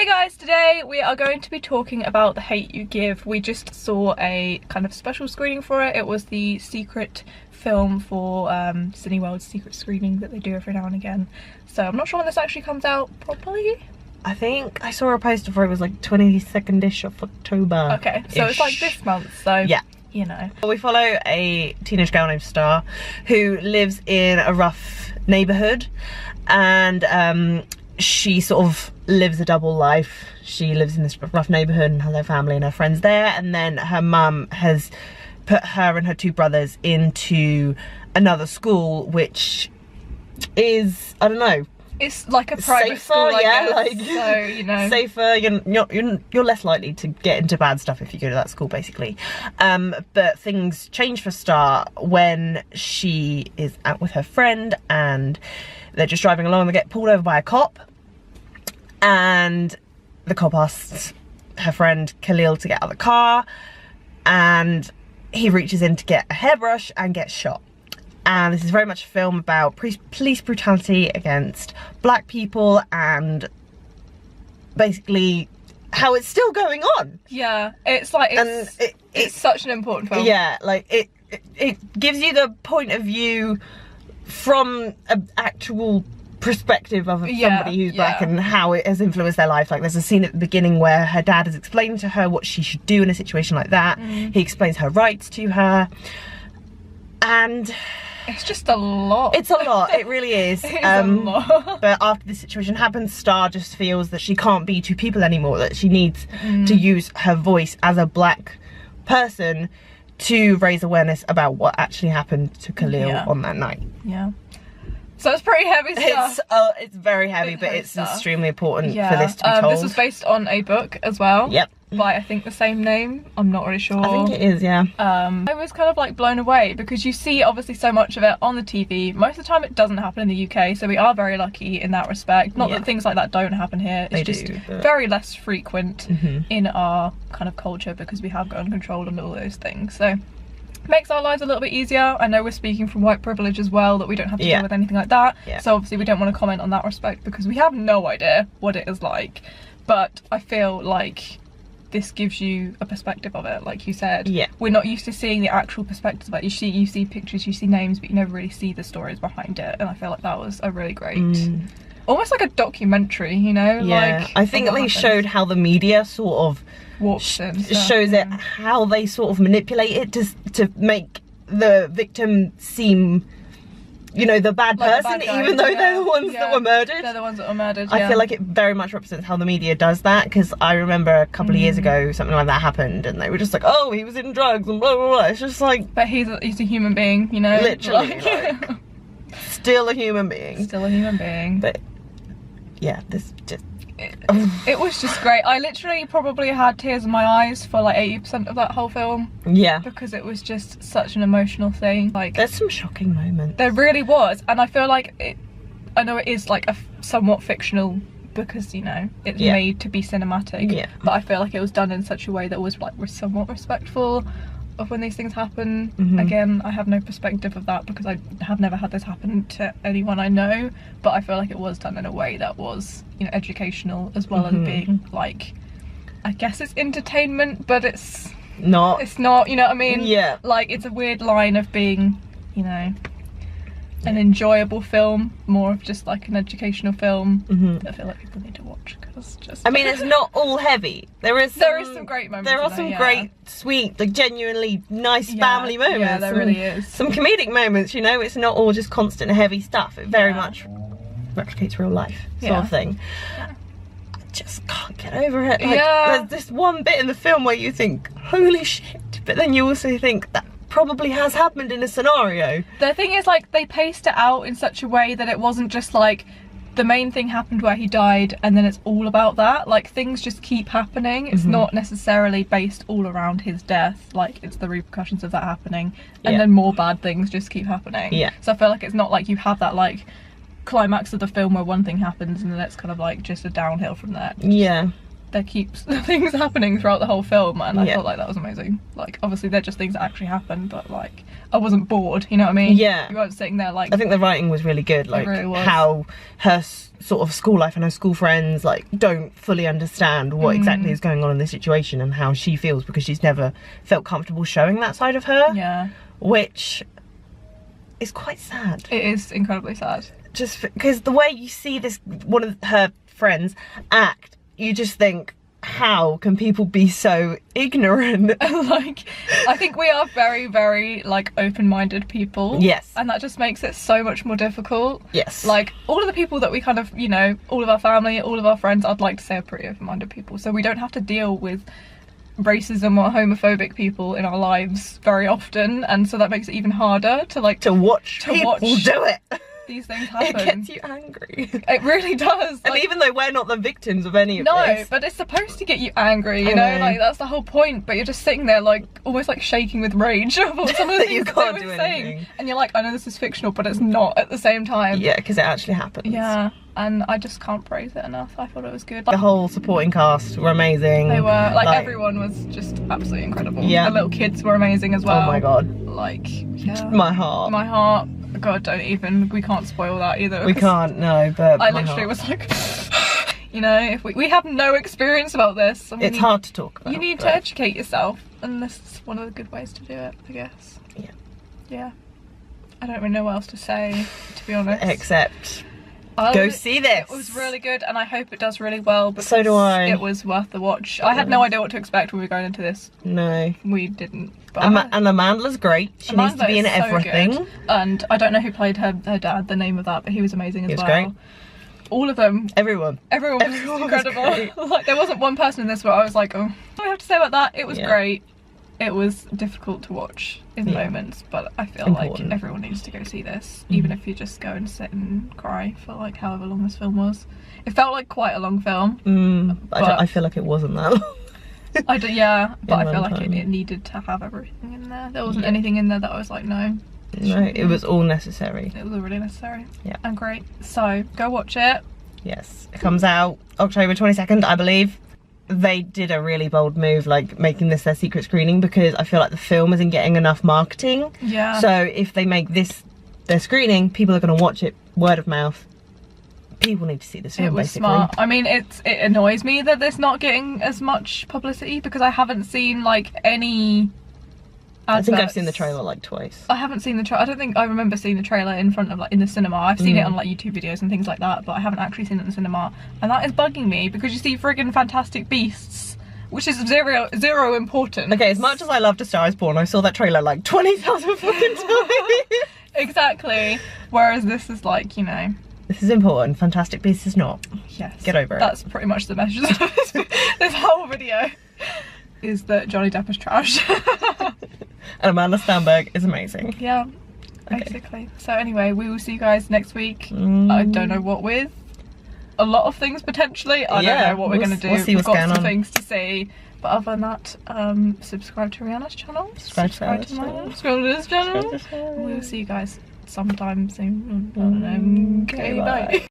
Hey guys, today we are going to be talking about The Hate U Give. We just saw a kind of special screening for it. It was the secret film for Cineworld's secret screening that they do every now and again. So I'm not sure when this actually comes out properly. I think I saw a poster for it was like 22nd-ish of October. Okay, so it's like this month, so yeah. You know. We follow a teenage girl named Starr who lives in a rough neighbourhood, and she sort of lives a double life. She lives in this rough neighbourhood and has her family and her friends there, and then her mum has put her and her two brothers into another school, which is, I don't know, it's like a private school, yeah, like so, you know, safer. You're less likely to get into bad stuff if you go to that school, basically. But things change for Starr when she is out with her friend and they're just driving along. They get pulled over by a cop, and the cop asks her friend Khalil to get out of the car, and he reaches in to get a hairbrush and gets shot. And this is very much a film about police brutality against black people, and basically how it's still going on. Yeah, it's like it's such an important film. Yeah, like it gives you the point of view from an actual perspective of somebody who's black and how it has influenced their life. Like, there's a scene at the beginning where her dad is explaining to her what she should do in a situation like that. He explains her rights to her, and it's just a lot. It's a lot, it really is. It is a lot. But after this situation happens, Starr just feels that she can't be two people anymore, that she needs to use her voice as a black person to raise awareness about what actually happened to Khalil on that night. Yeah. So it's pretty heavy stuff. It's very heavy, but it's extremely important for this to be told. This was based on a book as well. Yep. By, I think, the same name. I'm not really sure. I think it is, yeah. I was kind of like blown away because you see obviously so much of it on the TV. Most of the time it doesn't happen in the UK, so we are very lucky in that respect. Not that things like that don't happen here. It's just very less frequent in our kind of culture because we have gun control and all those things. So makes our lives a little bit easier. I know we're speaking from white privilege as well, that we don't have to deal with anything like that. So obviously we don't want to comment on that respect because we have no idea what it is like. But I feel like this gives you a perspective of it, like you said. We're not used to seeing the actual perspectives of it. You see pictures, you see names, but you never really see the stories behind it, and I feel like that was a really great almost like a documentary, you know. Like, I think they showed how the media sort of shows it, how they sort of manipulate it to make the victim seem, you know, the bad person, the bad guys, even though they're the ones that were murdered. They're the ones that were murdered. I feel like it very much represents how the media does that, because I remember a couple of years ago something like that happened and they were just like, oh, he was in drugs and blah blah blah. It's just like, but he's a human being, you know, literally, like, still a human being. Still a human being. But yeah, this just it was just great. I literally probably had tears in my eyes for like 80% of that whole film. Yeah. Because it was just such an emotional thing. Like, there's some shocking moments. There really was, and I feel like I know it is like a somewhat fictional because, you know, it's made to be cinematic. Yeah. But I feel like it was done in such a way that was like somewhat respectful of when these things happen. Again, I have no perspective of that because I have never had this happen to anyone I know, but I feel like it was done in a way that was, you know, educational as well as being like, I guess it's entertainment, but it's not, you know what I mean? Yeah. Like, it's a weird line of being, you know, an enjoyable film, more of just like an educational film that I feel like people need to watch, because just, I mean, it's not all heavy. There is some great moments. There are some great, sweet, like genuinely nice family moments. Yeah, there really is. Some comedic moments, you know. It's not all just constant heavy stuff. It very much replicates real life sort of thing. I just can't get over it. Like, there's this one bit in the film where you think, holy shit, but then you also think that probably has happened in a scenario. The thing is, like, they paced it out in such a way that it wasn't just like the main thing happened where he died and then it's all about that. Like, things just keep happening. It's not necessarily based all around his death. Like, it's the repercussions of that happening, and then more bad things just keep happening. So I feel like it's not like you have that like climax of the film where one thing happens and then it's kind of like just a downhill from there. there keeps things happening throughout the whole film, and I felt like that was amazing. Like, obviously they're just things that actually happened, but like, I wasn't bored, you know what I mean? Yeah. You weren't sitting there like... I think the writing was really good, like really was. how her sort of school life and her school friends like don't fully understand what exactly is going on in this situation and how she feels, because she's never felt comfortable showing that side of her. Yeah. Which is quite sad. It is incredibly sad. Just because the way you see this, one of her friends act, you just think, how can people be so ignorant? Like, I think we are very, very like open-minded people. Yes. And that just makes it so much more difficult. Yes. Like, all of the people that we kind of, you know, all of our family, all of our friends, I'd like to say are pretty open-minded people. So we don't have to deal with racism or homophobic people in our lives very often. And so that makes it even harder to like... to watch people do it. These things happen. It gets you angry. It really does. And like, even though we're not the victims of any of no, this. but it's supposed to get you angry, you know? Like, that's the whole point, but you're just sitting there like almost like shaking with rage over some of the things you that can't they were do saying. anything. And you're like, I know this is fictional, but it's not at the same time. Yeah, because it actually happens. Yeah, and I just can't praise it enough. I thought it was good. The whole supporting cast were amazing. They were, like everyone was just absolutely incredible. Yeah. The little kids were amazing as well. Oh my god. Like, yeah. My heart. My heart. God, don't even, we can't spoil that either. We can't, no, but I literally was like, you know, if we have no experience about this. It's hard to talk about. You need to educate yourself, and this is one of the good ways to do it, I guess. Yeah. Yeah. I don't really know what else to say, to be honest. Except, go see this. It was really good, and I hope it does really well, because so do I. It was worth the watch. I had no idea what to expect when we were going into this. No. We didn't. But And Amanda's great. She needs to be in everything. Good. And I don't know who played her dad, the name of that, but he was amazing as well. He was great. All of them. Everyone was incredible. Like, there wasn't one person in this where I was like, oh, what do we have to say about that? It was great. It was difficult to watch in moments, but I feel like everyone needs to go see this, even if you just go and sit and cry for like however long this film was. It felt like quite a long film. I feel like it wasn't that long. I feel like it needed to have everything in there. There wasn't anything in there that I was like, no. No, it was all necessary. It was all really necessary. Yeah. And great. So, go watch it. Yes. It comes out October 22nd, I believe. They did a really bold move, like making this their secret screening, because I feel like the film isn't getting enough marketing. Yeah. So if they make this their screening, people are going to watch it word of mouth. People need to see this film. It was basically smart. I mean, it annoys me that it's not getting as much publicity, because I haven't seen like any adverts. I think I've seen the trailer like twice. I haven't seen the trailer. I don't think I remember seeing the trailer in front of like in the cinema. I've seen it on like YouTube videos and things like that, but I haven't actually seen it in the cinema, and that is bugging me, because you see friggin' Fantastic Beasts, which is zero important. Okay, as much as I loved A Star Is Born, I saw that trailer like 20,000 fucking times. Exactly. Whereas this is like, you know, this is important. Fantastic Beasts is not. Yes. Get over it. That's pretty much the message of this whole video, is that Johnny Depp is trash. And Amanda Stenberg is amazing. Yeah, basically. So anyway, we will see you guys next week. I don't know what with. A lot of things potentially. I don't know what we're going to do. We'll see what's We've got going some on. things to see. But other than that, subscribe to Rihanna's channel. Subscribe to this channel. We'll see you guys sometime soon. Okay, bye.